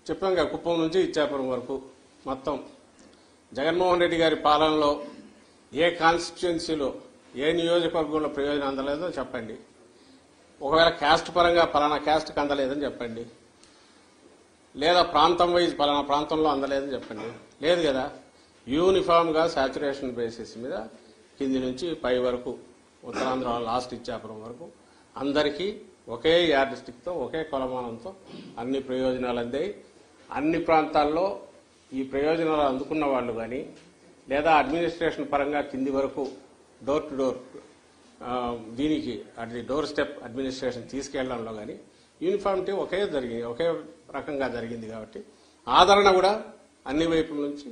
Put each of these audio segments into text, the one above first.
చెప్పాం కదా, కుప్పం నుంచి ఇచ్చాపురం వరకు మొత్తం జగన్మోహన్ రెడ్డి గారి పాలనలో ఏ కాన్స్టిట్యుయెన్సీలో ఏ నియోజకవర్గంలో ప్రయోజనం అందలేదో చెప్పండి. ఒకవేళ క్యాస్ట్ పరంగా పలానా క్యాస్ట్కి అందలేదని చెప్పండి, లేదా ప్రాంతం వైజ్ పలానా ప్రాంతంలో అందలేదని చెప్పండి. లేదు కదా, యూనిఫామ్గా సాచురేషన్ బేసిస్ మీద కింది నుంచి పై వరకు ఉత్తరాంధ్ర లాస్ట్ ఇచ్చాపురం వరకు అందరికీ ఒకే యార్డ్ స్టిక్తో ఒకే కొలమానంతో అన్ని ప్రయోజనాలు అందాయి. అన్ని ప్రాంతాల్లో ఈ ప్రయోజనాలు అందుకున్న వాళ్ళు కానీ, లేదా అడ్మినిస్ట్రేషన్ పరంగా కింది వరకు డోర్ టు డోర్ దీనికి అది డోర్ స్టెప్ అడ్మినిస్ట్రేషన్ తీసుకెళ్లడంలో కానీ యూనిఫామిటీ ఒకే రకంగా జరిగింది. కాబట్టి ఆదరణ కూడా అన్ని వైపుల నుంచి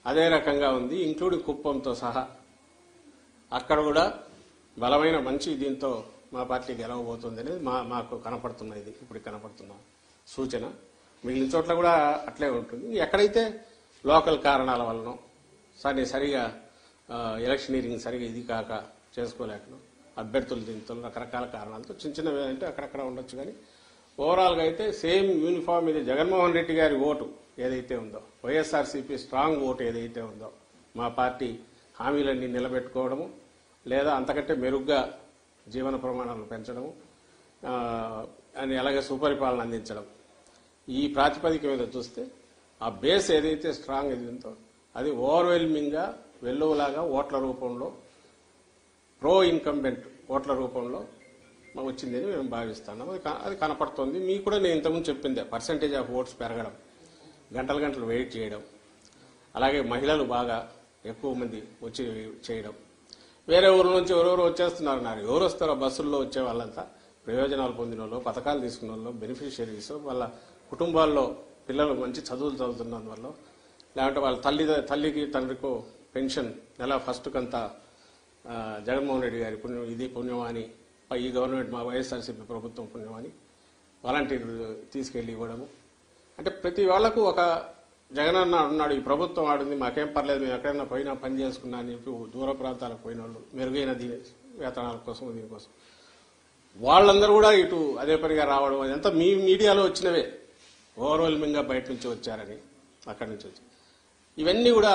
అదే రకంగా ఉంది, ఇంక్లూడింగ్ కుప్పంతో సహా. అక్కడ కూడా బలమైన మంచి దీంతో మా పార్టీ గెలవబోతుంది అనేది మాకు కనపడుతున్నది, ఇప్పుడు కనపడుతున్న సూచన. మిగిలిన చోట్ల కూడా అట్లే ఉంటుంది. ఎక్కడైతే లోకల్ కారణాల వలన సరిగా ఎలక్షనీరింగ్ సరిగా ఇది కాక చేసుకోలేకను అభ్యర్థులు దీంతో రకరకాల కారణాలతో చిన్నవి అంటే అక్కడక్కడ ఉండొచ్చు. కానీ ఓవరాల్గా అయితే సేమ్ యూనిఫామ్ ఇది జగన్మోహన్ రెడ్డి గారి ఓటు ఏదైతే ఉందో, వైఎస్ఆర్సీపీ స్ట్రాంగ్ ఓటు ఏదైతే ఉందో, మా పార్టీ హామీలన్నీ నిలబెట్టుకోవడము, లేదా అంతకంటే మెరుగ్గా జీవన ప్రమాణాలను పెంచడము, అని అలాగే సుపరిపాలన అందించడం, ఈ ప్రాతిపదిక మీద చూస్తే ఆ బేస్ ఏదైతే స్ట్రాంగ్ ఇది ఉందో అది ఓవర్వెల్మింగ్గా వెల్లువలాగా ఓట్ల రూపంలో ప్రో ఇన్కంబెంట్ ఓట్ల రూపంలో వచ్చిందని మేము భావిస్తున్నాం. అది కనపడుతోంది. మీకు కూడా నేను ఇంతకుముందు చెప్పిందే, పర్సంటేజ్ ఆఫ్ ఓట్స్ పెరగడం, గంటలు వెయిట్ చేయడం, అలాగే మహిళలు బాగా ఎక్కువ మంది వచ్చి చేయడం, వేరే ఊరు నుంచి ఎవరెవరు వచ్చేస్తున్నారు. ఎవరు వస్తారో బస్సుల్లో వచ్చే వాళ్ళంతా ప్రయోజనాలు పొందిన వాళ్ళు, పథకాలు తీసుకున్న వాళ్ళు, బెనిఫిషియరీస్, వాళ్ళ కుటుంబాల్లో పిల్లలు మంచి చదువులు చదువుతున్నందువల్ల, లేదంటే వాళ్ళ తల్లికి తండ్రికో పెన్షన్ నెల ఫస్ట్ కంతా జగన్మోహన్ రెడ్డి గారి పుణ్యం, ఇది పుణ్యమాని, ఈ గవర్నమెంట్ మా వైఎస్ఆర్సీపీ ప్రభుత్వం పుణ్యమాని వాలంటీర్లు తీసుకెళ్లి ఇవ్వడము. అంటే ప్రతి వాళ్లకు ఒక జగన్ అన్న ఉన్నాడు, ఈ ప్రభుత్వం ఆడింది, మాకేం పర్లేదు, మేము ఎక్కడైనా పోయినా పని చేసుకున్నా అని చెప్పి దూర ప్రాంతాలకు పోయిన వాళ్ళు, మెరుగైన వేతనాల కోసం దీనికోసం వాళ్ళందరూ కూడా ఇటు అదే పనిగా రావడం, అదంతా మీ మీడియాలో వచ్చినవే, ఓవర్వెల్మింగ్గా బయట నుంచి వచ్చారని, అక్కడి నుంచి వచ్చి ఇవన్నీ కూడా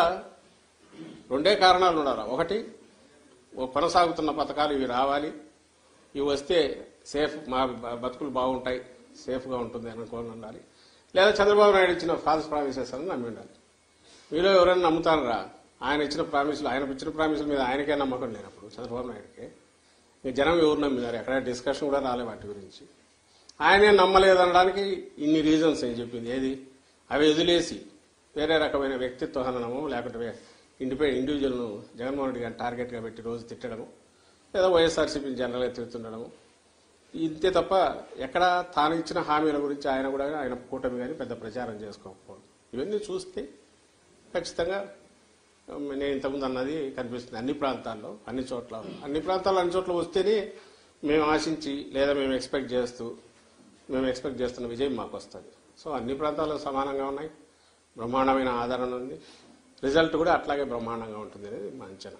రెండే కారణాలు ఉండాలి. ఒకటి, కొనసాగుతున్న పథకాలు ఇవి రావాలి, ఇవి వస్తే సేఫ్, మా బతుకులు బాగుంటాయి, సేఫ్గా ఉంటుంది అనుకోని ఉండాలి. లేదా చంద్రబాబు నాయుడు ఇచ్చిన ఫాల్స్ ప్రామిసెస్ అని నమ్మి ఉండాలి. మీలో ఎవరైనా నమ్ముతారా? ఆయన ఇచ్చిన ప్రామిసుల మీద ఆయనకే నమ్మకం లేనప్పుడు చంద్రబాబు నాయుడుకే జనం ఎవరు నమ్మినారు? ఎక్కడ డిస్కషన్ కూడా రాలే వాటి గురించి. ఆయనే నమ్మలేదనడానికి ఇన్ని రీజన్స్ ఏం చెప్పింది. ఏది? అవి వదిలేసి వేరే రకమైన వ్యక్తిత్వ హననము, లేకుంటే ఇండివిజువల్ను జగన్మోహన్ రెడ్డి గారిని టార్గెట్గా పెట్టి రోజు తిట్టడము, లేదా వైఎస్ఆర్సీపీని జనరల్గా తిడుతుండడము, ఇంతే తప్ప ఎక్కడ తాను ఇచ్చిన హామీల గురించి ఆయన కూటమి కానీ పెద్ద ప్రచారం చేసుకోకపోవడం. ఇవన్నీ చూస్తే ఖచ్చితంగా నేను ఇంతకుముందు అన్నది కనిపిస్తుంది. అన్ని ప్రాంతాల్లో అన్ని చోట్ల వస్తేనే మేము ఆశించి లేదా మేము ఎక్స్పెక్ట్ చేస్తున్న విజయం మాకు వస్తుంది. సో అన్ని ప్రాంతాల్లో సమానంగా ఉన్నాయి, బ్రహ్మాండమైన ఆదరణ ఉంది, రిజల్ట్ కూడా అట్లాగే బ్రహ్మాండంగా ఉంటుంది అనేది మా అంచనా.